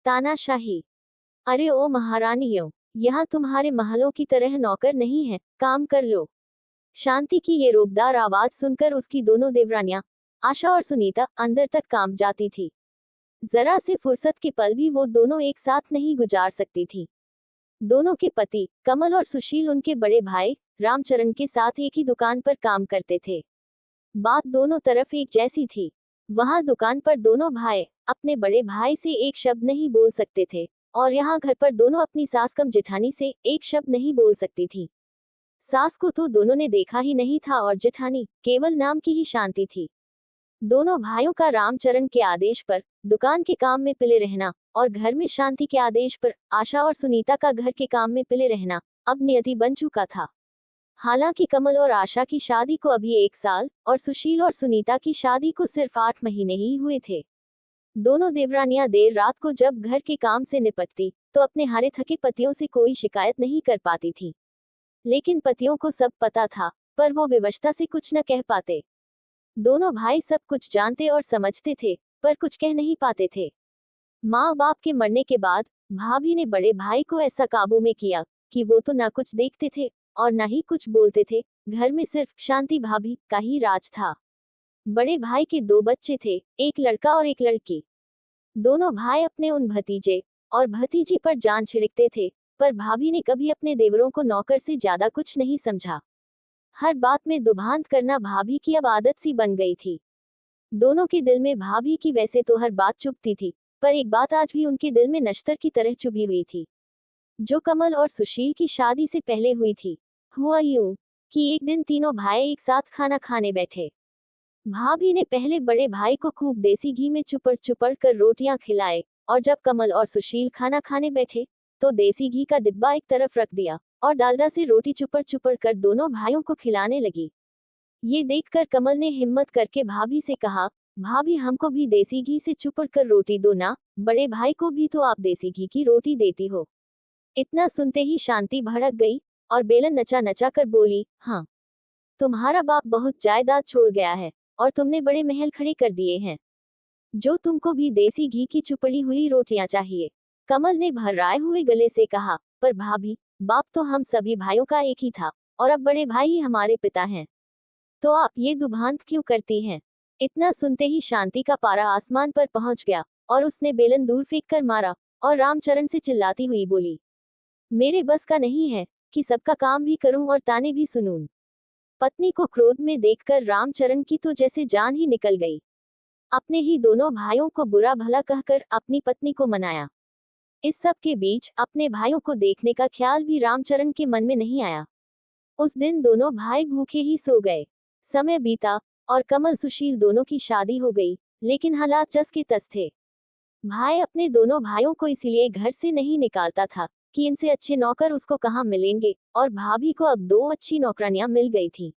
तानाशाही। अरे ओ महारानियों, यहाँ तुम्हारे महलों की तरह नौकर नहीं है, काम कर लो। शांति की ये रोकदार आवाज सुनकर उसकी दोनों देवरानियां, आशा और सुनीता, अंदर तक कांप जाती थी। जरा से फुर्सत के पल भी वो दोनों एक साथ नहीं गुजार सकती थी। दोनों के पति कमल और सुशील उनके बड़े भाई रामचरण के साथ एक ही दुकान पर काम करते थे। बात दोनों तरफ एक जैसी थी। वहां दुकान पर दोनों भाई अपने बड़े भाई से एक शब्द नहीं बोल सकते थे, और यहाँ घर पर दोनों अपनी सास कम जेठानी से एक शब्द नहीं बोल सकती थी। सास को तो दोनों ने देखा ही नहीं था और जेठानी केवल नाम की ही शांति थी। दोनों भाइयों का रामचरण के आदेश पर दुकान के काम में पिले रहना और घर में शांति के आदेश पर आशा और सुनीता का घर के काम में पिले रहना अब नियति बन चुका था। हालांकि कमल और आशा की शादी को अभी 1 साल और सुशील और सुनीता की शादी को सिर्फ 8 महीने ही हुए थे। दोनों देवरानियां देर रात को जब घर के काम से निपटती तो अपने हारे थके पतियों से कोई शिकायत नहीं कर पाती थी। लेकिन पतियों को सब पता था, पर वो विवशता से कुछ न कह पाते। दोनों भाई सब कुछ जानते और समझते थे, पर कुछ कह नहीं पाते थे। माँ बाप के मरने के बाद भाभी ने बड़े भाई को ऐसा काबू में किया कि वो तो ना कुछ देखते थे और ना ही कुछ बोलते थे। घर में सिर्फ शांति भाभी का ही राज था। बड़े भाई के 2 बच्चे थे, एक लड़का और एक लड़की। दोनों भाई अपने उन भतीजे और भतीजी पर जान छिड़कते थे, पर भाभी ने कभी अपने देवरों को नौकर से ज्यादा कुछ नहीं समझा। हर बात में दुभांत करना भाभी की अब आदत सी बन गई थी। दोनों के दिल में भाभी की वैसे तो हर बात चुभती थी, पर एक बात आज भी उनके दिल में नश्तर की तरह चुभी हुई थी, जो कमल और सुशील की शादी से पहले हुई थी। हुआ यूं कि एक दिन तीनों भाई एक साथ खाना खाने बैठे। भाभी ने पहले बड़े भाई को खूब देसी घी में चुपड़ चुपड़ कर रोटियां खिलाए, और जब कमल और सुशील खाना खाने बैठे तो देसी घी का डिब्बा एक तरफ रख दिया और डालडा से रोटी चुपड़ चुपड़ कर दोनों भाइयों को खिलाने लगी। ये देखकर कमल ने हिम्मत करके भाभी से कहा, भाभी हमको भी देसी घी से चुपड़ कर रोटी दो ना, बड़े भाई को भी तो आप देसी घी की रोटी देती हो। इतना सुनते ही शांति भड़क गई और बेलन नचा नचा कर बोली, हाँ, तुम्हारा बाप बहुत जायदाद छोड़ गया है और तुमने बड़े महल खड़े कर दिए हैं, जो तुमको भी देसी घी की चुपड़ी हुई रोटियां चाहिए। कमल ने भर्राए हुए गले से कहा, पर भाभी, बाप तो हम सभी भाइयों का एक ही था और अब बड़े भाई ही हमारे पिता हैं, तो आप ये दुभांत क्यों करती हैं? इतना सुनते ही शांति का पारा आसमान पर पहुंच गया और उसने बेलन दूर फेंक कर मारा और रामचरण से चिल्लाती हुई बोली, मेरे बस का नहीं है कि सबका काम भी करूं और ताने भी सुनूं। पत्नी को क्रोध में देखकर रामचरण की तो जैसे जान ही निकल गई। अपने ही दोनों भाइयों को बुरा भला कहकर अपनी पत्नी को मनाया। इस सब के बीच अपने भाइयों को देखने का ख्याल भी रामचरण के मन में नहीं आया। उस दिन दोनों भाई भूखे ही सो गए। समय बीता और कमल सुशील दोनों की शादी हो गई, लेकिन हालात जस के तस थे। भाई अपने दोनों भाइयों को इसलिए घर से नहीं निकालता था कि इनसे अच्छे नौकर उसको कहाँ मिलेंगे, और भाभी को अब 2 अच्छी नौकरानियां मिल गई थी।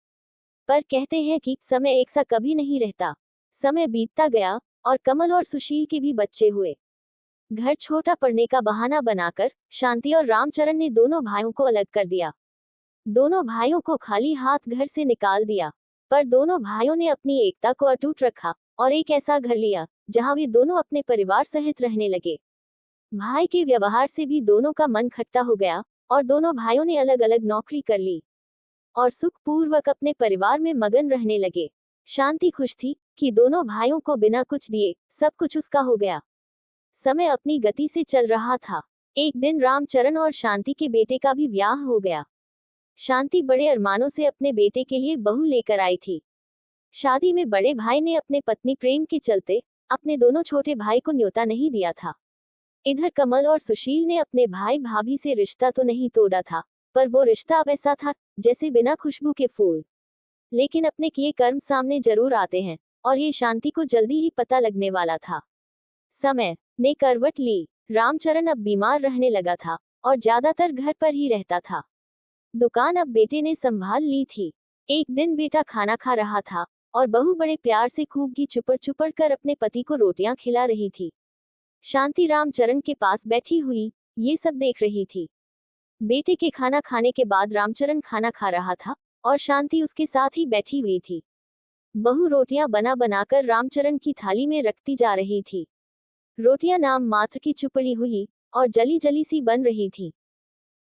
पर कहते हैं कि समय एक सा कभी नहीं रहता। समय बीतता गया और कमल और सुशील के भी बच्चे हुए। घर छोटा पड़ने का बहाना बनाकर शांति और रामचरण ने दोनों भाइयों को अलग कर दिया। दोनों भाइयों को खाली हाथ घर से निकाल दिया, पर दोनों भाइयों ने अपनी एकता को अटूट रखा और एक ऐसा घर लिया जहां वे दोनों अपने परिवार सहित रहने लगे। भाई के व्यवहार से भी दोनों का मन खट्टा हो गया और दोनों भाइयों ने अलग अलग नौकरी कर ली और सुखपूर्वक अपने परिवार में मगन रहने लगे। शांति खुश थी कि दोनों भाइयों को बिना कुछ दिए सब कुछ उसका हो गया। समय अपनी गति से चल रहा था। एक दिन रामचरण और शांति के बेटे का भी ब्याह हो गया। शांति बड़े अरमानों से अपने बेटे के लिए बहू लेकर आई थी। शादी में बड़े भाई ने अपने पत्नी प्रेम के चलते अपने दोनों छोटे भाई को न्योता नहीं दिया था। इधर कमल और सुशील ने अपने भाई भाभी से रिश्ता तो नहीं तोड़ा था, पर वो रिश्ता अब ऐसा था जैसे बिना खुशबू के फूल। लेकिन अपने किए कर्म सामने जरूर आते हैं, और ये शांति को जल्दी ही पता लगने वाला था। समय ने करवट ली। रामचरण अब बीमार रहने लगा था और ज्यादातर घर पर ही रहता था। दुकान अब बेटे ने संभाल ली थी। एक दिन बेटा खाना खा रहा था और बहू बड़े प्यार से खूब घी चुपड़ चुपड़ कर अपने पति को रोटियां खिला रही थी। शांति रामचरण के पास बैठी हुई ये सब देख रही थी। बेटे के खाना खाने के बाद रामचरण खाना खा रहा था और शांति उसके साथ ही बैठी हुई थी। बहू रोटियां बना बनाकर रामचरण की थाली में रखती जा रही थी। रोटियां नाम मात्र की चुपड़ी हुई और जली जली सी बन रही थी।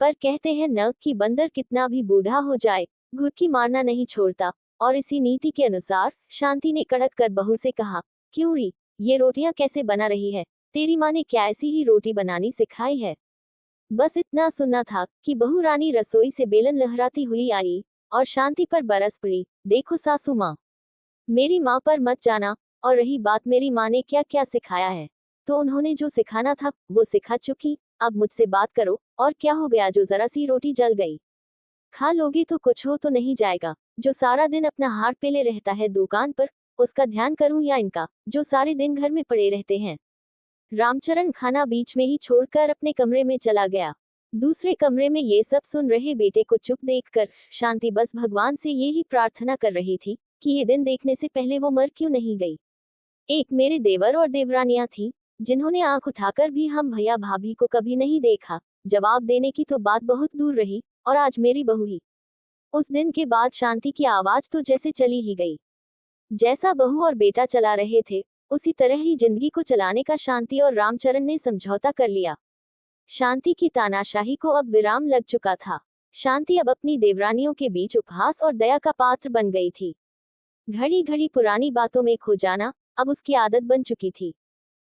पर कहते हैं न कि बंदर कितना भी बूढ़ा हो जाए, घुटकी मारना नहीं छोड़ता। और इसी नीति के अनुसार शांति ने कड़क कर बहू से कहा, क्यों री, ये रोटियां कैसे बना रही है? तेरी माँ ने क्या ऐसी ही रोटी बनानी सिखाई है? बस इतना सुनना था कि बहू रानी रसोई से बेलन लहराती हुई आई और शांति पर बरस पड़ी, देखो सासू माँ, मेरी माँ पर मत जाना। और रही बात मेरी माँ ने क्या क्या सिखाया है, तो उन्होंने जो सिखाना था वो सिखा चुकी। अब मुझसे बात करो, और क्या हो गया जो जरा सी रोटी जल गई? खा लोगे तो कुछ हो तो नहीं जाएगा। जो सारा दिन अपना हाथ पेले रहता है दुकान पर, उसका ध्यान करूं या इनका, जो सारे दिन घर में पड़े रहते हैं? रामचरण खाना बीच में ही छोड़कर अपने कमरे में चला गया। दूसरे कमरे में ये सब सुन रहे बेटे को चुप देखकर शांति बस भगवान से ये ही प्रार्थना कर रही थी कि ये दिन देखने से पहले वो मर क्यों नहीं गई। एक मेरे देवर और देवरानियां थी, जिन्होंने आंख उठाकर भी हम भैया भाभी को कभी नहीं देखा। जवाब देने की तो बात बहुत दूर रही, और आज मेरी बहू ही। उस दिन के बाद शांति की आवाज तो जैसे चली ही गई। जैसा बहू और बेटा चला रहे थे, उसी तरह ही जिंदगी को चलाने का शांति और रामचरण ने समझौता कर लिया। शांति की तानाशाही को अब विराम लग चुका था। शांति अब अपनी देवरानियों के बीच उपहास और दया का पात्र बन गई थी। घड़ी घड़ी पुरानी बातों में खो जाना अब उसकी आदत बन चुकी थी।